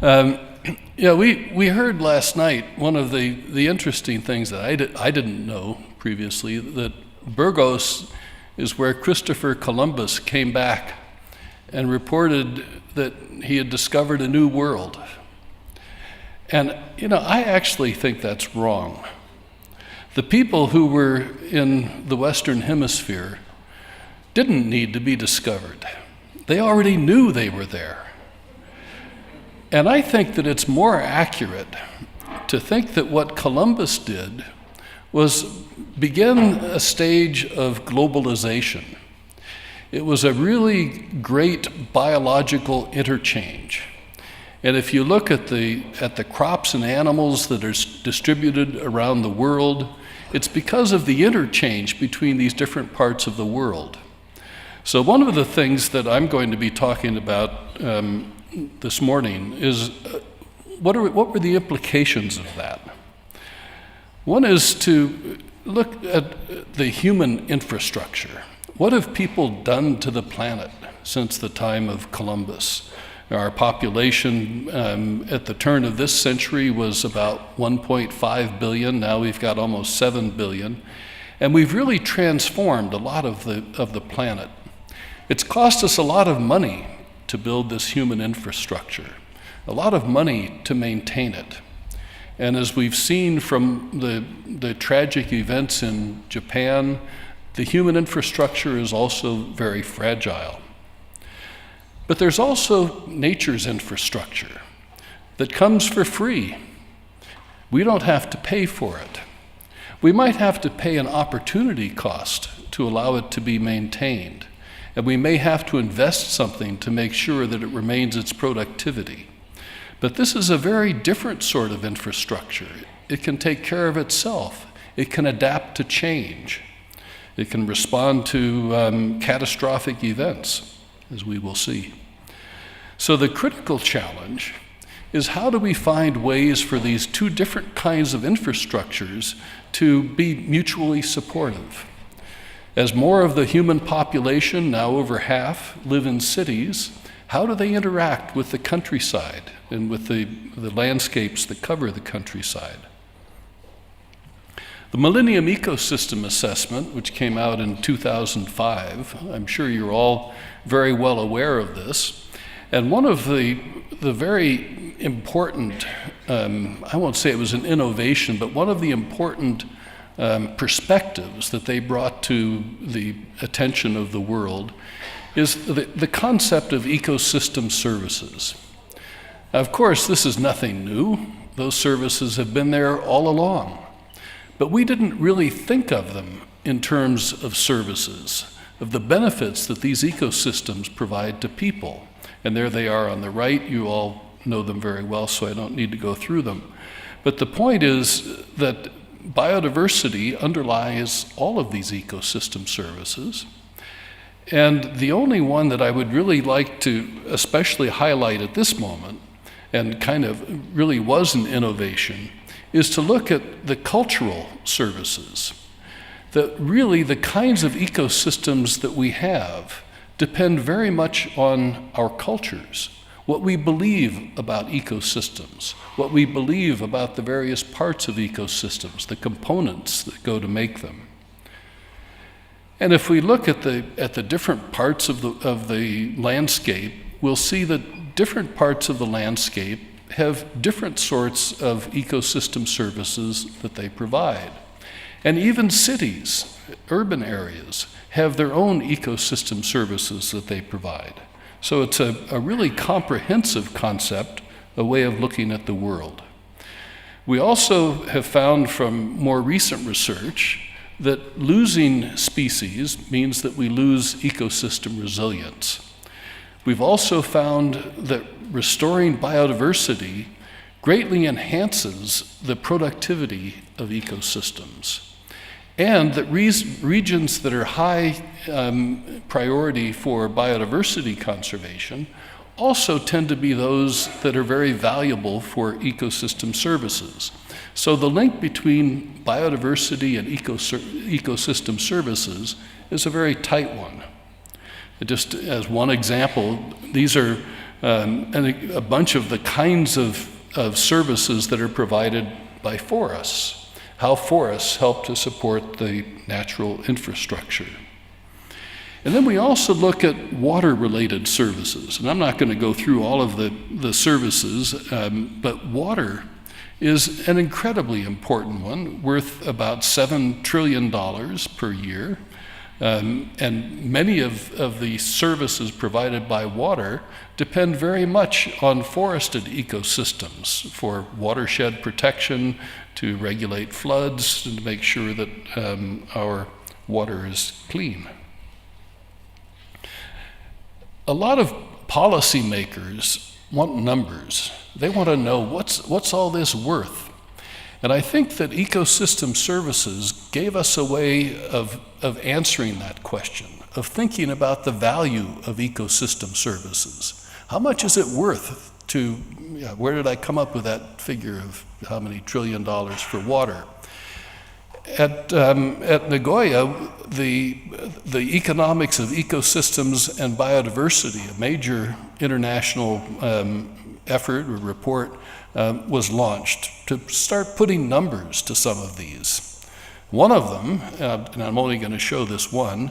Yeah, we heard last night one of the interesting things that I didn't know previously, that Burgos is where Christopher Columbus came back and reported that he had discovered a new world. And, I actually think that's wrong. The people who were in the Western Hemisphere didn't need to be discovered. They already knew they were there. And I think that it's more accurate to think that what Columbus did was begin a stage of globalization. It was a really great biological interchange. And if you look at the crops and animals that are distributed around the world, it's because of the interchange between these different parts of the world. So one of the things that I'm going to be talking about this morning is what were the implications of that? One is to look at the human infrastructure. What have people done to the planet since the time of Columbus? Our population at the turn of this century was about 1.5 billion. Now we've got almost 7 billion. And we've really transformed a lot of the planet. It's cost us a lot of money to build this human infrastructure, a lot of money to maintain it. And as we've seen from the tragic events in Japan, the human infrastructure is also very fragile. But there's also nature's infrastructure that comes for free. We don't have to pay for it. We might have to pay an opportunity cost to allow it to be maintained. And we may have to invest something to make sure that it remains its productivity. But this is a very different sort of infrastructure. It can take care of itself. It can adapt to change. It can respond to catastrophic events, as we will see. So the critical challenge is, how do we find ways for these two different kinds of infrastructures to be mutually supportive? As more of the human population, now over half, live in cities, how do they interact with the countryside and with the landscapes that cover the countryside? The Millennium Ecosystem Assessment, which came out in 2005, I'm sure you're all very well aware of this. And one of the very important, I won't say it was an innovation, but one of the important perspectives that they brought to the attention of the world is the concept of ecosystem services. Now, of course, this is nothing new. Those services have been there all along. But we didn't really think of them in terms of services, of the benefits that these ecosystems provide to people. And there they are on the right. You all know them very well, so I don't need to go through them. But the point is that biodiversity underlies all of these ecosystem services. And the only one that I would really like to especially highlight at this moment, and kind of really was an innovation, is to look at the cultural services. That really the kinds of ecosystems that we have depend very much on our cultures, what we believe about ecosystems, what we believe about the various parts of ecosystems, the components that go to make them. And if we look at the different parts of the landscape, we'll see that different parts of the landscape have different sorts of ecosystem services that they provide. And even cities, urban areas, have their own ecosystem services that they provide. So it's a really comprehensive concept, a way of looking at the world. We also have found from more recent research that losing species means that we lose ecosystem resilience. We've also found that restoring biodiversity greatly enhances the productivity of ecosystems, and that regions that are high priority for biodiversity conservation also tend to be those that are very valuable for ecosystem services. So the link between biodiversity and ecosystem services is a very tight one. Just as one example, these are and a bunch of the kinds of services that are provided by forests, how forests help to support the natural infrastructure. And then we also look at water-related services. And I'm not going to go through all of the services, but water is an incredibly important one, worth about $7 trillion per year. And many of the services provided by water depend very much on forested ecosystems for watershed protection, to regulate floods, and to make sure that our water is clean. A lot of policymakers want numbers. They want to know what's all this worth. And I think that ecosystem services gave us a way of answering that question, of thinking about the value of ecosystem services. How much is it worth to, where did I come up with that figure of how many $1 trillion for water? At Nagoya, the economics of ecosystems and biodiversity, a major international effort or report, was launched to start putting numbers to some of these. One of them, and I'm only going to show this one,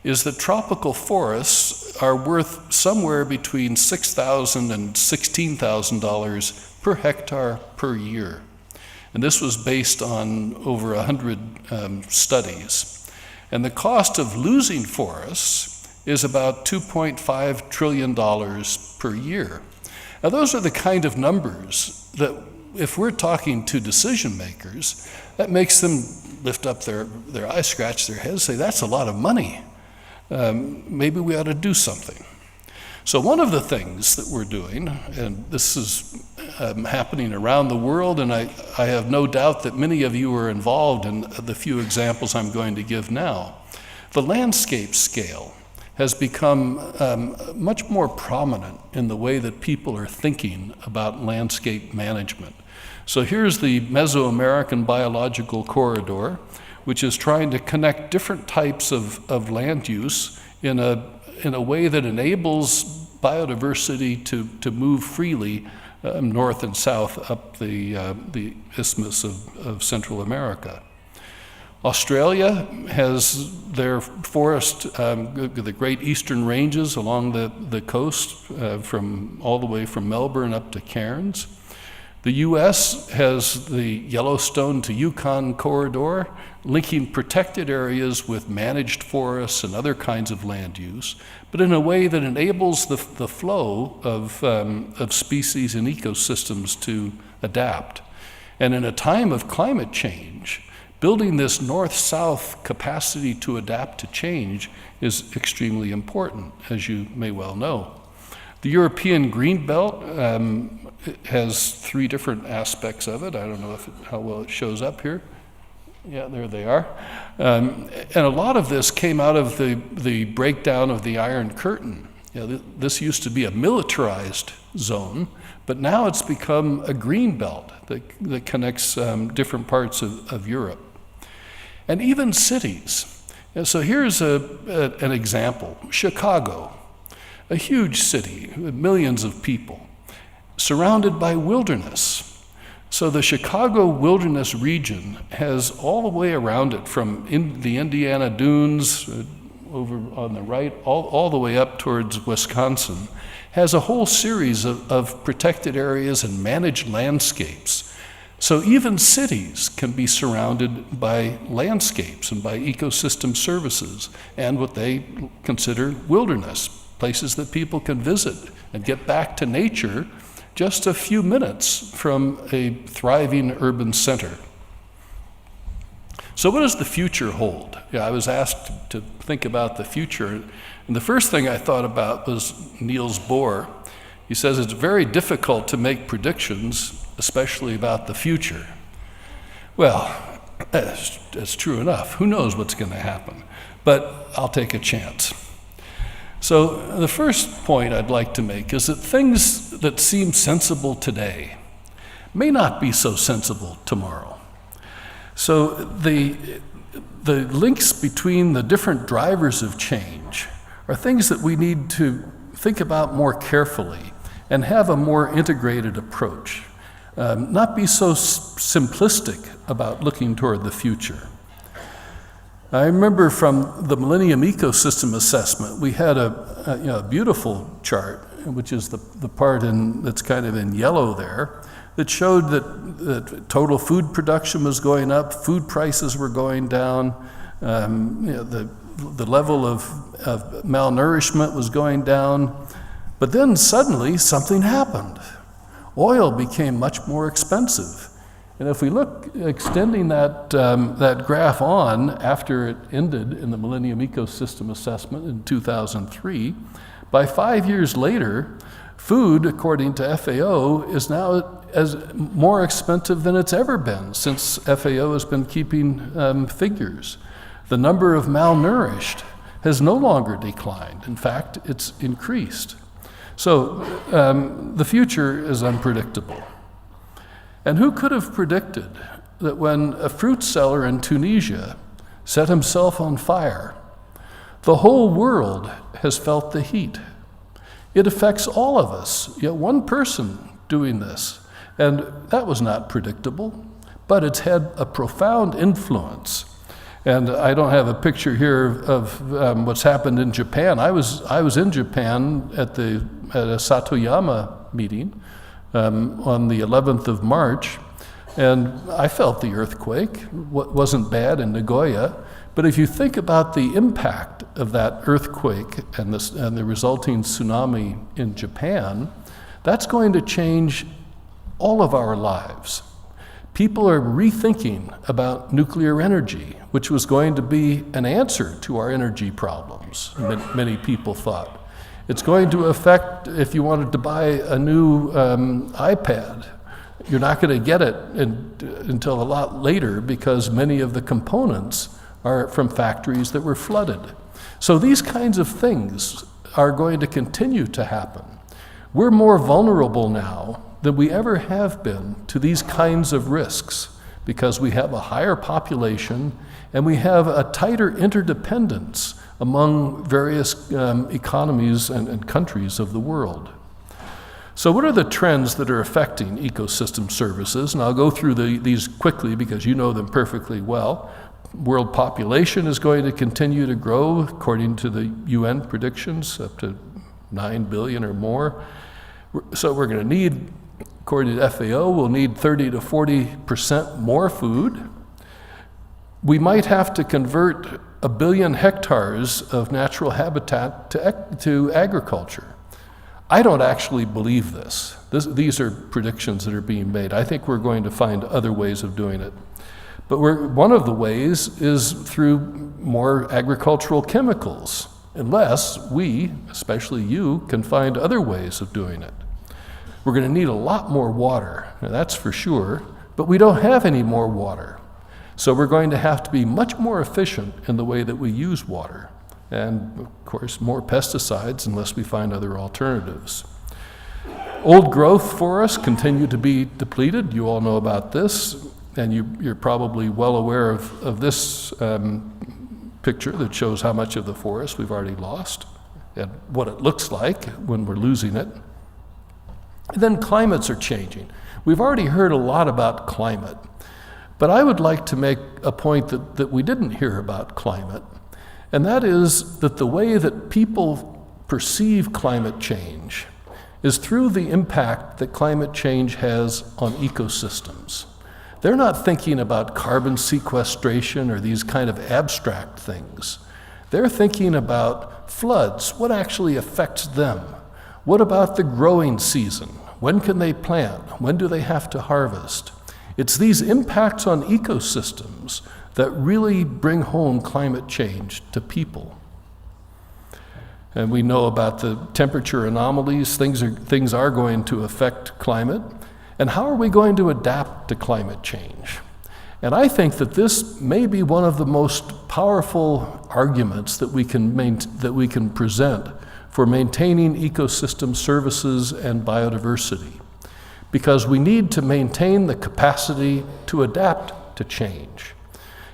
is that tropical forests are worth somewhere between $6,000 and $16,000 per hectare per year. And this was based on over 100 studies. And the cost of losing forests is about $2.5 trillion per year. Now, those are the kind of numbers that, if we're talking to decision makers, that makes them lift up their eyes, scratch their heads, say, that's a lot of money. Maybe we ought to do something. So one of the things that we're doing, and this is happening around the world, and I have no doubt that many of you are involved in the few examples I'm going to give now. The landscape scale has become much more prominent in the way that people are thinking about landscape management. So here's the Mesoamerican Biological Corridor, which is trying to connect different types of land use in a way that enables biodiversity to move freely north and south up the isthmus of Central America. Australia has their forest, the Great Eastern Ranges along the coast, all the way from Melbourne up to Cairns. The U.S. has the Yellowstone to Yukon corridor, linking protected areas with managed forests and other kinds of land use, but in a way that enables the flow of species and ecosystems to adapt. And in a time of climate change, building this north-south capacity to adapt to change is extremely important, as you may well know. The European Green Belt has three different aspects of it. I don't know how well it shows up here. Yeah, there they are. And a lot of this came out of the breakdown of the Iron Curtain. This used to be a militarized zone, but now it's become a green belt that connects different parts of Europe. And even cities. And so here's an example. Chicago, a huge city with millions of people, surrounded by wilderness. So the Chicago wilderness region has all the way around it, from the Indiana dunes over on the right, all the way up towards Wisconsin, has a whole series of protected areas and managed landscapes. So even cities can be surrounded by landscapes and by ecosystem services and what they consider wilderness, places that people can visit and get back to nature just a few minutes from a thriving urban center. So what does the future hold? I was asked to think about the future, and the first thing I thought about was Niels Bohr. He says it's very difficult to make predictions, especially about the future. Well, that's true enough. Who knows what's going to happen? But I'll take a chance. So the first point I'd like to make is that things that seem sensible today may not be so sensible tomorrow. So the links between the different drivers of change are things that we need to think about more carefully and have a more integrated approach. Not be so simplistic about looking toward the future. I remember from the Millennium Ecosystem Assessment, we had a beautiful chart, which is the part that's kind of in yellow there, that showed that total food production was going up, food prices were going down, the level of malnourishment was going down. But then suddenly something happened. Oil became much more expensive. And if we look, extending that graph on after it ended in the Millennium Ecosystem Assessment in 2003, by 5 years later, food, according to FAO, is now more expensive than it's ever been since FAO has been keeping figures. The number of malnourished has no longer declined. In fact, it's increased. So the future is unpredictable. And who could have predicted that when a fruit seller in Tunisia set himself on fire, the whole world has felt the heat? It affects all of us, yet one person doing this. And that was not predictable, but it's had a profound influence. And I don't have a picture here of what's happened in Japan. I was in Japan at a Satoyama meeting on the 11th of March, and I felt the earthquake. What wasn't bad in Nagoya, but if you think about the impact of that earthquake and the resulting tsunami in Japan, that's going to change all of our lives. People are rethinking about nuclear energy, which was going to be an answer to our energy problems, many people thought. It's going to affect, if you wanted to buy a new iPad, you're not going to get it until a lot later because many of the components are from factories that were flooded. So these kinds of things are going to continue to happen. We're more vulnerable now than we ever have been to these kinds of risks because we have a higher population and we have a tighter interdependence among various economies and countries of the world. So what are the trends that are affecting ecosystem services? And I'll go through these quickly because you know them perfectly well. World population is going to continue to grow according to the UN predictions, up to 9 billion or more. So we're going to need, according to FAO, we'll need 30 to 40% more food. We might have to convert 1 billion hectares of natural habitat to agriculture. I don't actually believe this. These are predictions that are being made. I think we're going to find other ways of doing it. But one of the ways is through more agricultural chemicals, unless we, especially you, can find other ways of doing it. We're going to need a lot more water, now that's for sure, but we don't have any more water. So we're going to have to be much more efficient in the way that we use water. And of course, more pesticides unless we find other alternatives. Old growth forests continue to be depleted. You all know about this, and you're probably well aware of this picture that shows how much of the forest we've already lost and what it looks like when we're losing it. And then climates are changing. We've already heard a lot about climate, but I would like to make a point that we didn't hear about climate, and that is that the way that people perceive climate change is through the impact that climate change has on ecosystems. They're not thinking about carbon sequestration or these kind of abstract things. They're thinking about floods, what actually affects them. What about the growing season? When can they plant? When do they have to harvest? It's these impacts on ecosystems that really bring home climate change to people. And we know about the temperature anomalies. Things are going to affect climate. And how are we going to adapt to climate change? And I think that this may be one of the most powerful arguments that we can present for maintaining ecosystem services and biodiversity, because we need to maintain the capacity to adapt to change.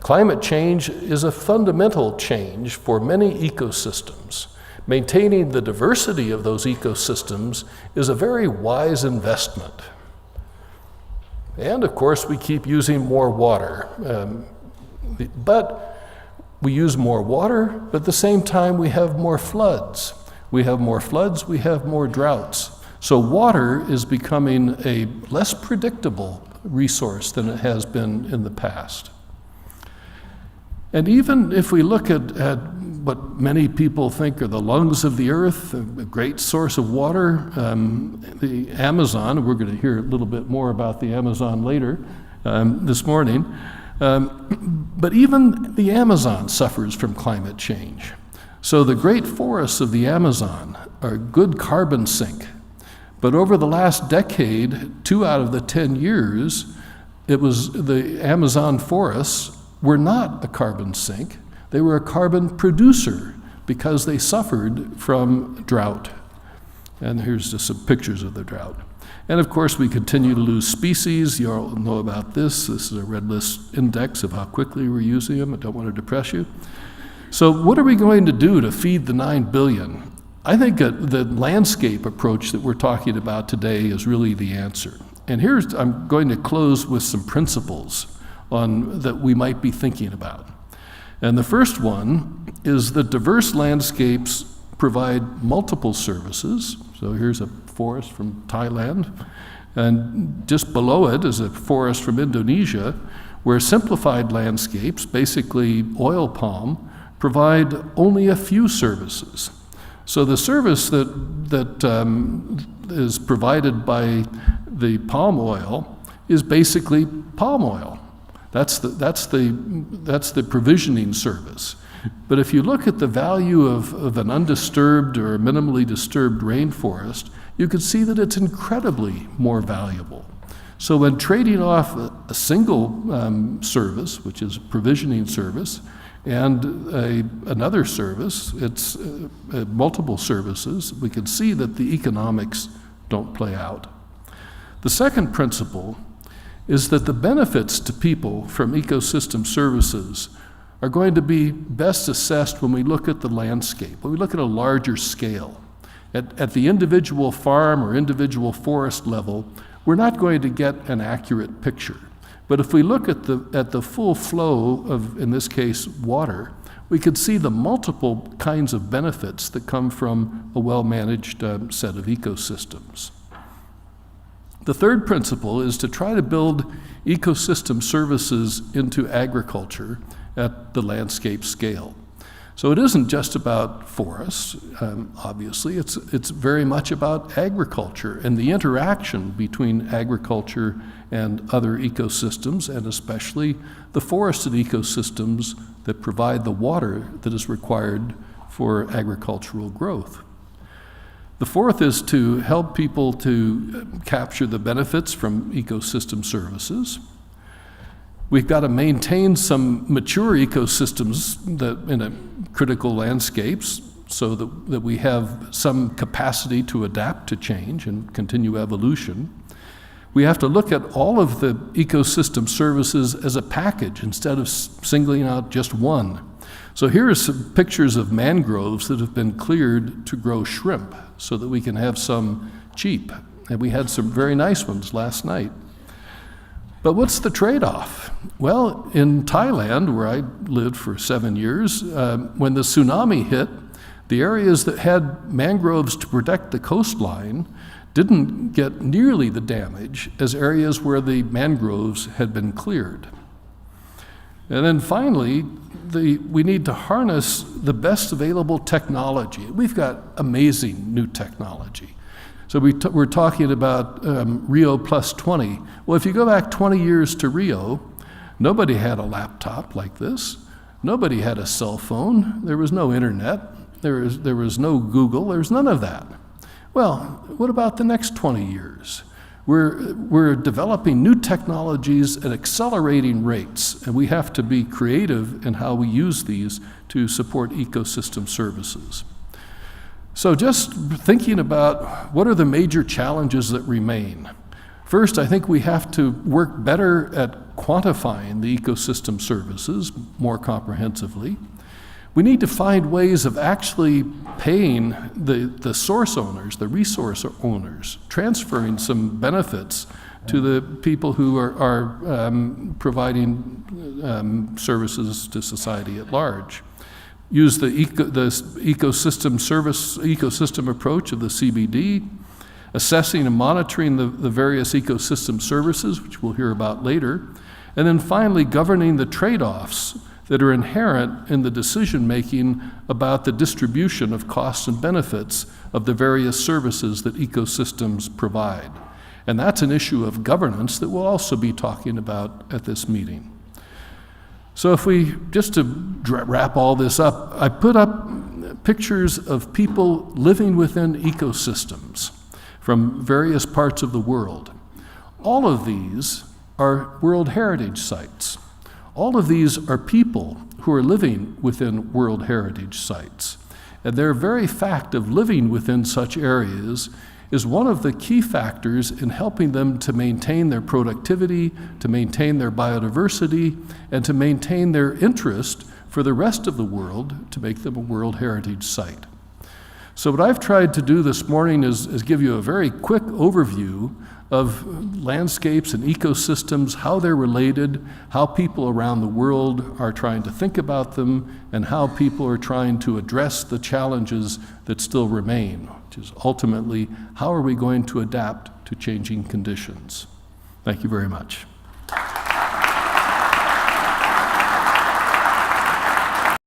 Climate change is a fundamental change for many ecosystems Maintaining the diversity of those ecosystems is a very wise investment. And of course, we keep using more water. But we use more water, but at the same time, we have more floods. We have more floods, we have more droughts. So water is becoming a less predictable resource than it has been in the past. And even if we look at what many people think are the lungs of the earth, a great source of water, the Amazon, we're going to hear a little bit more about the Amazon later this morning, but even the Amazon suffers from climate change. So the great forests of the Amazon are a good carbon sink. But over the last decade, 2 out of the 10 years, it was the Amazon forests were not a carbon sink. They were a carbon producer because they suffered from drought. And here's just some pictures of the drought. And of course, we continue to lose species. You all know about this. This is a red list index of how quickly we're using them. I don't want to depress you. So what are we going to do to feed the 9 billion? I think the landscape approach that we're talking about today is really the answer. And I'm going to close with some principles that we might be thinking about. And the first one is that diverse landscapes provide multiple services. So here's a forest from Thailand, and just below it is a forest from Indonesia, where simplified landscapes, basically oil palm, provide only a few services. So the service that is provided by the palm oil is basically palm oil. That's the provisioning service. But if you look at the value of an undisturbed or minimally disturbed rainforest, you can see that it's incredibly more valuable. So when trading off a single service, which is a provisioning service, and another service, it's multiple services, we can see that the economics don't play out. The second principle is that the benefits to people from ecosystem services are going to be best assessed when we look at the landscape, when we look at a larger scale. At the individual farm or individual forest level, we're not going to get an accurate picture. But if we look at the full flow of, in this case, water, we could see the multiple kinds of benefits that come from a well-managed set of ecosystems. The third principle is to try to build ecosystem services into agriculture at the landscape scale. So it isn't just about forests, obviously, it's very much about agriculture and the interaction between agriculture and other ecosystems, and especially the forested ecosystems that provide the water that is required for agricultural growth. The fourth is to help people to capture the benefits from ecosystem services. We've got to maintain some mature ecosystems in critical landscapes so that we have some capacity to adapt to change and continue evolution. We have to look at all of the ecosystem services as a package instead of singling out just one. So here are some pictures of mangroves that have been cleared to grow shrimp so that we can have some cheap. And we had some very nice ones last night. But what's the trade-off? Well, in Thailand, where I lived for 7 years, when the tsunami hit, the areas that had mangroves to protect the coastline didn't get nearly the damage as areas where the mangroves had been cleared. And then finally, we need to harness the best available technology. We've got amazing new technology. So we're talking about Rio plus 20. Well, if you go back 20 years to Rio, nobody had a laptop like this. Nobody had a cell phone. There was no internet. There was no Google. There was none of that. Well, what about the next 20 years? We're developing new technologies at accelerating rates, and we have to be creative in how we use these to support ecosystem services. So just thinking about what are the major challenges that remain. First, I think we have to work better at quantifying the ecosystem services more comprehensively. We need to find ways of actually paying the source owners, the resource owners, transferring some benefits to the people who are providing services to society at large. Use the ecosystem approach of the CBD, assessing and monitoring the various ecosystem services, which we'll hear about later, and then finally governing the trade-offs that are inherent in the decision-making about the distribution of costs and benefits of the various services that ecosystems provide. And that's an issue of governance that we'll also be talking about at this meeting. So if we, just to wrap all this up, I put up pictures of people living within ecosystems from various parts of the world. All of these are World Heritage sites. All of these are people who are living within World Heritage sites. And their very fact of living within such areas is one of the key factors in helping them to maintain their productivity, to maintain their biodiversity, and to maintain their interest for the rest of the world to make them a World Heritage Site. So what I've tried to do this morning is give you a very quick overview of landscapes and ecosystems, how they're related, how people around the world are trying to think about them, and how people are trying to address the challenges that still remain, which is ultimately, how are we going to adapt to changing conditions? Thank you very much.